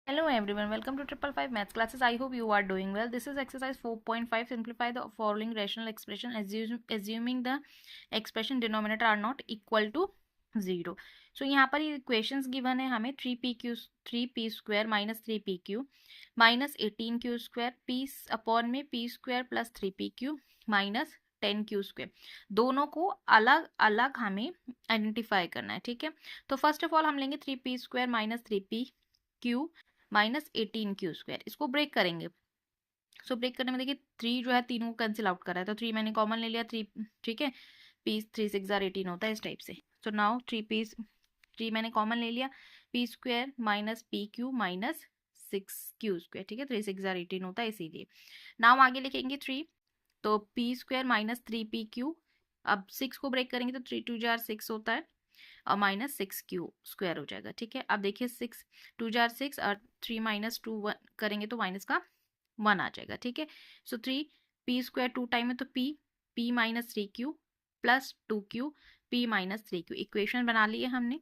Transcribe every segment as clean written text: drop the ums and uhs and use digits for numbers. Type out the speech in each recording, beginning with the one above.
Hello everyone, welcome to Triple Five Maths classes. I hope you are doing well. This is exercise 4.5. Simplify the following rational expression assuming the expression denominator are not equal to 0. So यहाँ पर ये equations given है हमें 3p square minus 3pq minus 18q square p upon में p square plus 3pq minus 10q square, दोनों को अलग अलग हमें आइडेंटिफाई करना है. ठीक है, तो फर्स्ट ऑफ ऑल हम लेंगे 3p square minus 3pq minus 18q square. इसको ब्रेक करेंगे. सो ब्रेक करने में देखिए 3 जो है तीनों को कैंसिल आउट कर रहा है, तो 3 मैंने कॉमन ले लिया 3. ठीक है, p 3 6 18 होता है इस टाइप से. सो नाउ 3 मैंने कॉमन ले लिया, p square minus P Q minus 6q square. ठीक है, 3 6 18 होता है इसीलिए. नाउ आगे लिखेंगे 3, तो p स्क्वायर माइनस 3pq. अब 6 को ब्रेक करेंगे तो 3 2 जार 6 होता है और माइनस 6q स्क्वायर हो जाएगा. ठीक है, अब देखिए 6 2 जार 6 और 3 माइनस 2 करेंगे तो माइनस का 1 आ जाएगा. ठीक है, सो 3 p स्क्वायर 2 टाइम है तो p minus 3q plus 2q p minus 3q equation बना ली है हमने.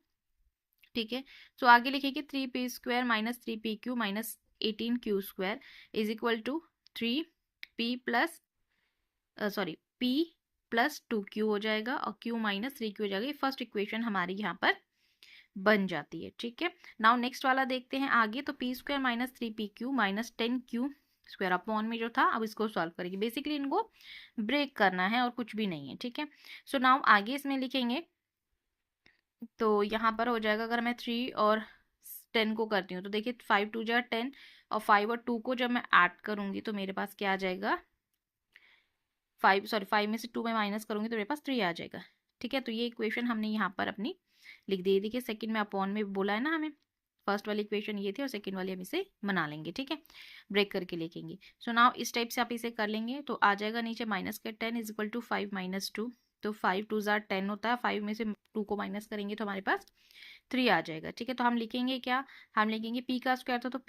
ठीक है, सो आगे लिखेंगे 3p square minus 3pq minus 18q square is equal to 3p plus p plus 2q हो जाएगा और q माइनस 3q हो जाएगा. ये फर्स्ट इक्वेशन हमारी यहाँ पर बन जाती है. ठीक है, नाउ नेक्स्ट वाला देखते हैं आगे. तो p square minus 3pq minus 10q square upon में जो था, अब इसको सॉल्व करेंगे. बेसिकली इनको ब्रेक करना है और कुछ भी नहीं है. ठीक है, सो नाउ आगे इसमें लिखेंगे तो यहाँ पर हो जाएगा, अगर मैं 3 और 10 को करती हूँ तो देखिए 5 2 जा 10 और 5 और 2 को जब मैं ऐड करूँगी तो मेरे पास क्या आ जाएगा, 5 में से 2 में माइनस करूँगी तो मेरे पास 3 आ जाएगा. ठीक है, तो ये इक्वेशन हमने यहाँ पर अपनी लिख दी. देखिए सेकंड में अपॉन में बोला है ना हमें, फर्स्ट वाली इक्वेशन ये थी और सेकंड वाली हम इसे बना लेंगे. ठीक है, ब्रेक करके लिखेंगे. सो नाउ इस टाइप से आप इसे कर लेंगे तो आ जाएगा नीचे माइनस के 10 इज इक्वल टू 5 माइनस 2. तो 5 2 जार 10 होता है, 5 में से 2 को माइनस करेंगे तो हमारे पास 3 आ जाएगा. ठीक है, तो हम लिखेंगे क्या, हम लिखेंगे p का स्क्वायर था तो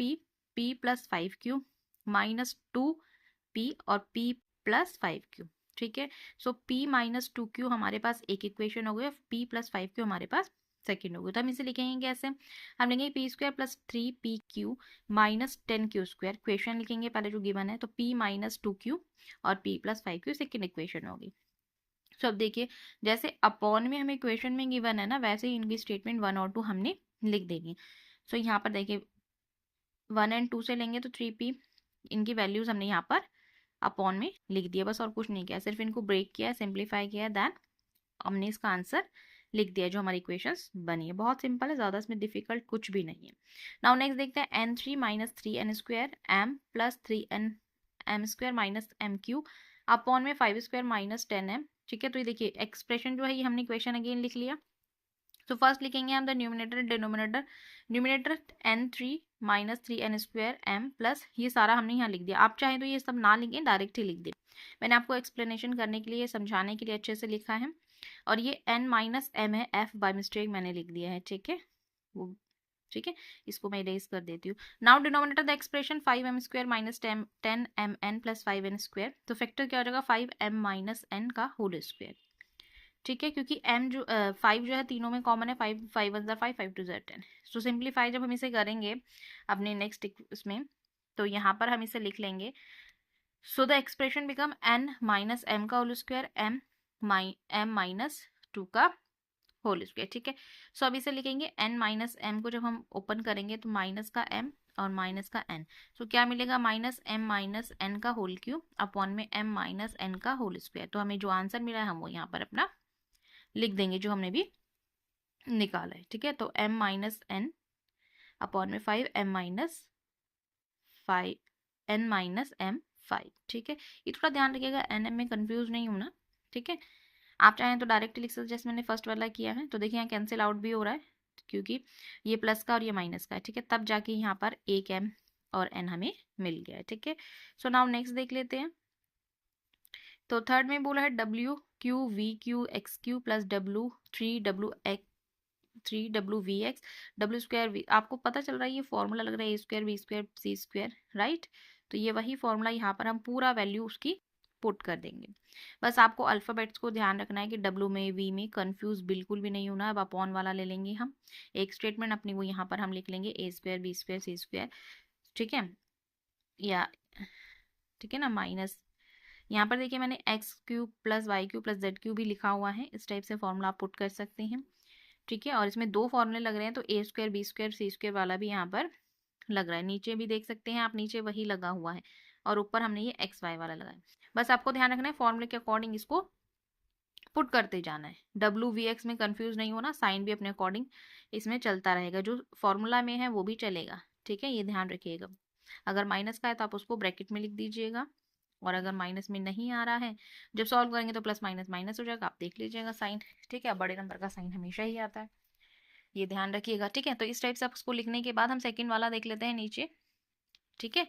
p plus 5q minus 2p और p प्लस 5q. ठीक है, सो p माइनस 2q हमारे पास एक इक्वेशन हो गया, p प्लस 5q हमारे पास सेकेंड हो गया. तो हम इसे लिखेंगे कैसे, हम लेंगे p square plus 3pq minus 10q square. Equation लिखेंगे पहले जो गिवन है, तो p माइनस 2q और p plus 5q second equation होगी. सो अब देखिए जैसे अपॉन में हमें इक्वेशन में गिवन है ना, वैसे ही इनकी स्टेटमेंट 1 और 2 हमने लिख देंगे. सो यहाँ पर देखिए 1 एंड 2 से लेंगे तो 3p, इनकी वैल्यूज हमने यहाँ पर अपॉन में लिख दिया, बस और कुछ नहीं किया, सिर्फ इनको ब्रेक किया, सिंप्लीफाई किया, देन हमने इसका आंसर लिख दिया जो हमारी इक्वेशंस बनी है. बहुत सिंपल है, ज़्यादा इसमें डिफिकल्ट कुछ भी नहीं है. नाउ नेक्स्ट देखते हैं n3 minus 3n square m plus 3n m square minus m Q upon में 5 स्क्वायर माइनस 10m. ठीक है, तो ये देखिए एक्सप्रेशन जो है ये हमने इक्वेशन अगेन लिख लिया. तो फर्स्ट लिखेंगे हम the numerator denominator. Numerator n3 minus 3n square m plus, ये सारा हमने यहाँ लिख दिया. आप चाहें तो ये सब ना लिखें, डायरेक्ट ही लिख दें. मैंने आपको एक्सप्लेनेशन करने के लिए, समझाने के लिए अच्छे से लिखा है. और ये n माइनस m है, f बाय मिस्टेक मैंने लिख दिया है. ठीक है, वो ठीक है, इसको मैं इरेज कर देती हूँ. Now denominator the expression 5m square minus 10mn plus 5n square. तो फैक्टर क्या हो जाएगा, 5m माइनस n का होल स्क्वायर. ठीक है, क्योंकि m जो 5 जो है तीनों में कॉमन है, 5 5 1 5 5 2 10. सो सिंप्लीफाई जब हम इसे करेंगे अपने नेक्स्ट इसमें, तो यहाँ पर हम इसे लिख लेंगे. So the expression become n minus m का होल स्क्वायर m माइनस 2 का होल स्क्वायर. ठीक है, सो अब इसे लिखेंगे n माइनस m को जब हम ओपन करेंगे तो माइनस का m और माइनस का n. सो क्या मिलेगा, माइनस m माइनस n का होल क्यूब अपॉन में m माइनस n का होल स्क्वायर. तो हमें जो आंसर मिला है हम वो यहाँ पर अपना लिख देंगे जो हमने भी निकाला है. ठीक है, तो m माइनस n अपॉन में 5 m minus 5 n minus m 5. ठीक है, ये थोड़ा ध्यान रखिएगा n m में कंफ्यूज नहीं होना. ठीक है, आप चाहें तो डायरेक्ट लिख सकते, जैसे मैंने फर्स्ट वाला किया है. तो देखिए यहाँ कैंसिल आउट भी हो रहा है क्योंकि ये प्लस का और ये माइनस का है. ठीक है, तब जाके यहाँ पर एक m और n हमें मिल गया है. ठीक है, सो नाउ नेक्स्ट देख लेते हैं. तो थर्ड में बोला है w q v q x q plus w 3w x 3w v x w square v. आपको पता चल रहा है ये फॉर्मूला लग रहा है a square b square c square, right. तो ये वही फॉर्मूला यहाँ पर हम पूरा वैल्यू उसकी पुट कर देंगे। बस आपको अल्फ़ाबेट्स को ध्यान रखना है कि डब्ल्यू में वी में कंफ्यूज बिल्कुल भी नहीं होना। अब अपॉन वाला ले लेंगे हम, एक स्टेटमेंट अपनी वो यहाँ पर हम लिख लेंगे ए स्क्वायर बी स्क्वायर सी स्क्वायर, ठीक है, या ठीक है ना, माइनस यहाँ पर देखिए मैंने X cube plus Y cube plus Z cube भी लिखा हुआ है। इस टाइप से फॉर्मूला आप पुट कर सकते हैं, ठीक है। और इसमें दो फॉर्मूले लग रहे हैं, तो ए स्क्वायर बी स्क्वायर सी स्क्वायर वाला भी यहाँ पर लग रहा है। नीचे भी देख सकते हैं आप, नीचे वही लगा हुआ है और ऊपर हमने ये एक्स वाई वाला लगाया। बस आपको ध्यान रखना है फॉर्मूले के अकॉर्डिंग इसको पुट करते जाना है। डब्ल्यू वी एक्स में कंफ्यूज नहीं होना, साइन भी अपने अकॉर्डिंग इसमें चलता रहेगा, जो फॉर्मूला में है वो भी चलेगा, ठीक है, ये ध्यान रखिएगा। अगर माइनस का है तो आप उसको ब्रैकेट में लिख दीजिएगा, और अगर माइनस में नहीं आ रहा है, जब सॉल्व करेंगे तो प्लस माइनस माइनस हो जाएगा, आप देख लीजिएगा साइन, ठीक है। बड़े नंबर का साइन हमेशा ही आता है, ये ध्यान रखिएगा, ठीक है। तो इस टाइप से आप उसको लिखने के बाद हम सेकंड वाला देख लेते हैं नीचे, ठीक है।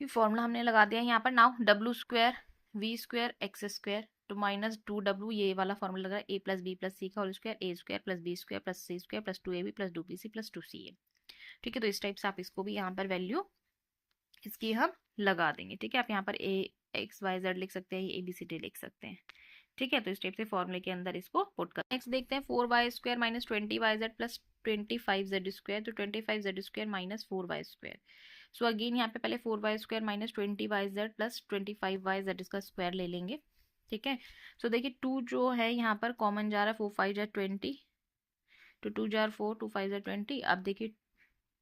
ये फॉर्मूला हमने लगा दिया यहाँ पर। Now W square V square X square two minus 2w, ये वाला फॉर्मूला लग रहा है, A plus B plus C का whole square, A square plus B square plus C square plus 2ab plus 2bc plus 2ca, ठीक है। तो इस टाइप से आप इसको भी यहाँ पर वैल्यू इसकी हम लगा देंगे, ठीक है। आप यहाँ पर ए एक्स वाई जेड लिख सकते हैं, ए बी सी डी लिख सकते हैं, ठीक है। तो इस टाइप से फॉर्मूले के अंदर इसको पुट कर। नेक्स्ट देखते हैं 4y square minus 20yz plus 25z square, तो 25z square minus 4y square. So again यहाँ पे पहले 4y square minus 20yz plus 25yz इसका स्क्वायर ले लेंगे, ठीक है। सो देखिए 2 जो है यहाँ पर कॉमन जा रहा है, 4 5 जा 20, तो 2 जार 4 2 5 जा 20। अब देखिए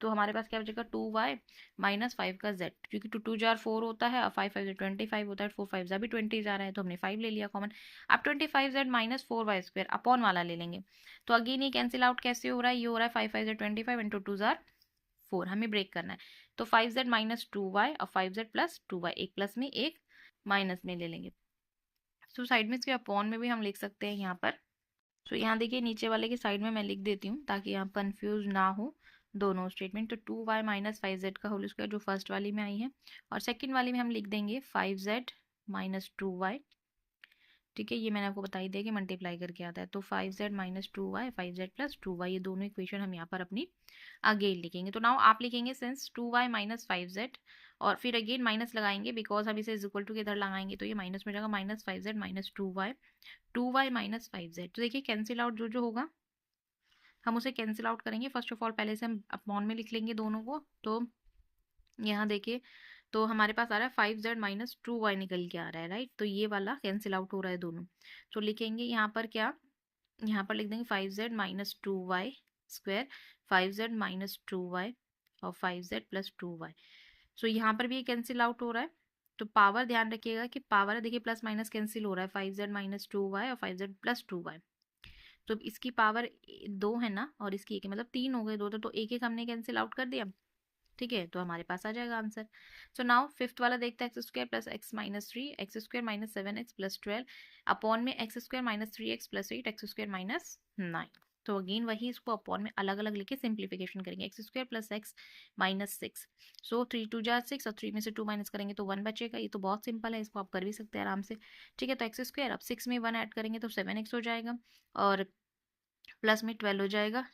तो हमारे पास क्या बचेगा 2y माइनस 5 का z, क्योंकि 2 2 जार 4 होता है और 5 5 जा 25 होता है, 4 5 जा भी 20 जा रहा है, तो हमने 5 ले लिया कॉमन। अब 25z minus 4y square upon वाला ले लेंगे, तो अगेन ये कैंसिल आउट कैसे हो रहा है, ये हो रहा है 5 5 जा 25 इंटू 2 जार 4, हमें ब्रेक करना है। तो 5z माइनस 2y और 5z प्लस 2y, एक प्लस में एक माइनस में ले लेंगे। तो साइड में इसके अपॉन में भी हम लिख सकते हैं यहाँ पर। तो यहाँ देखिए नीचे वाले की साइड में मैं लिख देती हूँ ताकि आप कंफ्यूज ना हो दोनों स्टेटमेंट। तो 2y माइनस 5z का होल स्क्वायर जो फर्स्ट वाली में आई है, और सेकंड वाली में हम लिख देंगे 5z माइनस 2y, ठीक है। ये मैंने आपको बता ही दिया कि मल्टीप्लाई करके आता है, तो 5z minus 2y 5z plus 2y, ये दोनों इक्वेशन हम यहाँ पर अपनी अगेन लिखेंगे। तो नाउ आप लिखेंगे सिंस 2y माइनस 5z, और फिर अगेन माइनस लगाएंगे बिकॉज हम इसे इज इक्वल टू के इधर लगाएंगे, तो ये माइनस में जाएगा, minus 5z minus 2y minus 5z। तो देखिए कैंसिल आउट जो जो होगा हम उसे कैंसिल आउट करेंगे। फर्स्ट ऑफ ऑल पहले से हम अपॉन में लिख लेंगे दोनों को, तो यहाँ देखिए तो हमारे पास आ रहा है 5z माइनस 2y निकल के आ रहा है, राइट। तो ये वाला कैंसिल आउट हो रहा है दोनों, तो लिखेंगे यहाँ पर क्या, यहाँ पर लिख देंगे 5z minus 2y square, 5z minus 2y और 5z प्लस 2y। सो यहाँ पर भी ये कैंसिल आउट हो रहा है, तो पावर ध्यान रखिएगा कि पावर है, देखिए प्लस माइनस कैंसिल हो रहा है, 5z माइनस 2y और 5z प्लस 2y। तो इसकी पावर 2 है ना, और इसकी 1 है, मतलब 3 हो गए, दो तो एक एक हमने कैंसिल आउट कर दिया, ठीक है। तो हमारे पास आ जाएगा आंसर। सो नाउ फिफ्थ वाला देखते हैं, X square plus X minus 3, X square minus 7x plus 12 upon में X square minus 3x plus 8, X square minus 9। तो अगेन वही इसको अपॉन में अलग अलग लिखे सिंप्लीफिकेशन करेंगे, x square plus X minus 6, सो 3 2 जार 6 और 3 में से 2 माइनस करेंगे तो 1 बचेगा। ये तो बहुत सिंपल है, इसको आप कर भी सकते हैं आराम से, ठीक है। तो एक्स स्क्वायर अब 6 में 1 ऐड करेंगे तो 7x हो जाएगा, और प्लस में 12 हो जाएगा,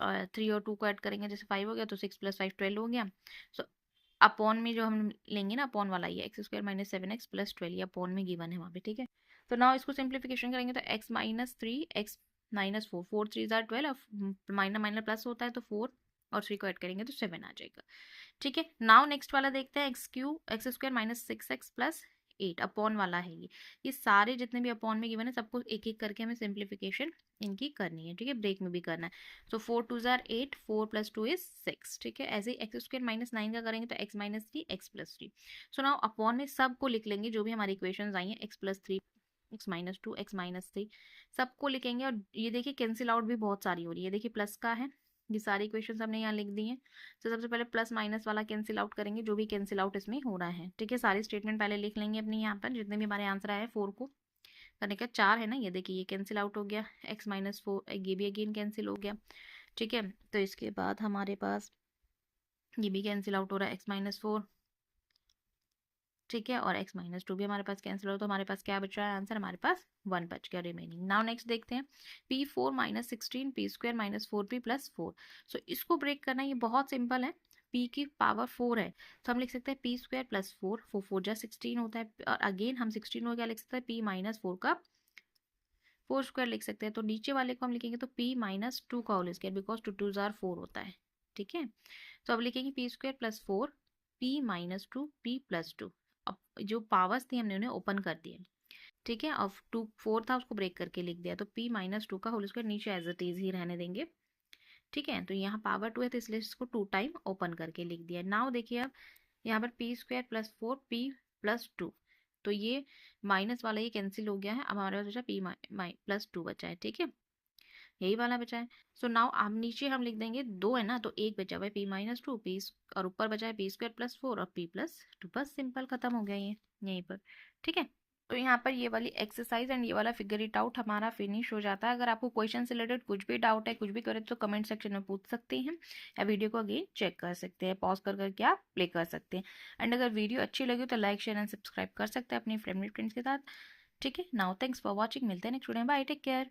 और 3 और 2 को ऐड करेंगे जैसे 5 हो गया, तो 6 प्लस 5 12 हो गया। सो अपॉन में जो हम लेंगे ना, अपॉन वाला ये x square minus 7x plus 12, ये अपॉन में गिवन है वहाँ पे, ठीक है। तो नाउ इसको सिंप्लीफिकेशन करेंगे तो x minus 3 x minus 4, 4 3 jar 12, और माइनर माइनर प्लस होता है तो 4 और 3 को ऐड करेंगे तो 7 आ जाएगा, ठीक है। नाउ नेक्स्ट वाला देखते हैं, X square minus 6x plus 8 upon वाला है ये सारे जितने भी अपॉन में गिवन है सबको एक एक करके हमें सिंप्लीफिकेशन इनकी करनी है, ठीक है। ब्रेक में भी करना है। सो 4 2 जार 8, 4 प्लस 2 इज 6, ठीक है। ऐसे ही एक्स स्क्वायर माइनस 9 का करेंगे तो x minus 3 x plus 3। So now upon में सबको लिख लेंगे जो भी हमारी इक्वेशन आई हैं, x plus 3 x minus 2 x minus 3 सबको लिखेंगे। और ये देखिए कैंसिल आउट भी बहुत सारी हो रही है, देखिए प्लस का है, ये सारी इक्वेशन हमने यहाँ लिख दी हैं। तो सबसे पहले प्लस माइनस वाला कैंसिल आउट करेंगे जो भी कैंसिल आउट इसमें हो रहा है, ठीक है। सारी स्टेटमेंट पहले लिख लेंगे अपनी यहाँ पर, जितने भी हमारे आंसर आए 4 को करने का 4 है ना, ये देखिए ये कैंसिल आउट हो गया, एक्स माइनस 4 ये भी अगेन कैंसिल हो गया, ठीक है। तो इसके बाद हमारे पास ये भी कैंसिल आउट हो रहा है, एक्स माइनस 4, ठीक है, और x माइनस 2 भी हमारे पास कैंसिल हो, तो हमारे पास क्या बच रहा है आंसर, हमारे पास 1 बच गया रिमेनिंग। नाउ नेक्स्ट देखते हैं p4 minus 16 p square minus 4p plus 4। सो इसको ब्रेक करना ये बहुत सिंपल है। p की पावर 4 है तो हम लिख सकते हैं p स्क्वायर प्लस 4, 4 जा 16 होता है, और अगेन हम 16 को क्या लिख सकते हैं, p माइनस 4 का 4 स्क्वायर लिख सकते हैं। तो नीचे वाले को हम लिखेंगे तो p माइनस 2 का होल स्क्वायर, बिकॉज 2 2 जार 4 होता है। ठीक है, तो अब लिखेंगे p square plus 4 p minus 2 p plus 2। अब जो पावर्स थी हमने उन्हें ओपन कर दिया। ठीक है, अब 2 4 था उसको ब्रेक करके लिख दिया, तो p माइनस 2 का होल स्क्वायर नीचे एज इट इज ही रहने देंगे। ठीक है, तो यहाँ पावर 2 है तो इसलिए इसको 2 टाइम ओपन करके लिख दिया। नाउ देखिए अब यहाँ पर p square plus 4 p plus 2, तो ये माइनस वाला ये कैंसिल हो गया है, अब हमारे पास बचा p प्लस 2 बचा है। ठीक है, यही वाला बचा है। सो नाउ हम नीचे हम लिख देंगे 2 है ना, तो एक बचा हुआ है p माइनस 2 p, और ऊपर बचा है p स्क्वायर प्लस 4 और p प्लस 2। बस सिंपल खत्म हो गया ये यहीं पर। ठीक है, तो यहाँ पर ये वाली एक्सरसाइज एंड ये वाला फिगर इट आउट हमारा फिनिश हो जाता है। अगर आपको क्वेश्चन से रिलेटेड कुछ भी डाउट है, कुछ भी करे तो कमेंट सेक्शन में पूछ सकते हैं, या वीडियो को अगेन चेक कर सकते हैं, पॉज कर करके आप प्ले कर सकते हैं। एंड अगर वीडियो अच्छी लगी तो लाइक शेयर एंड सब्सक्राइब कर सकते हैं अपनी फैमिली फ्रेंड्स के साथ। ठीक है, नाउ थैंक्स फॉर वॉचिंग, मिलते हैं नेक्स्ट वीडियो में, बाय, टेक केयर।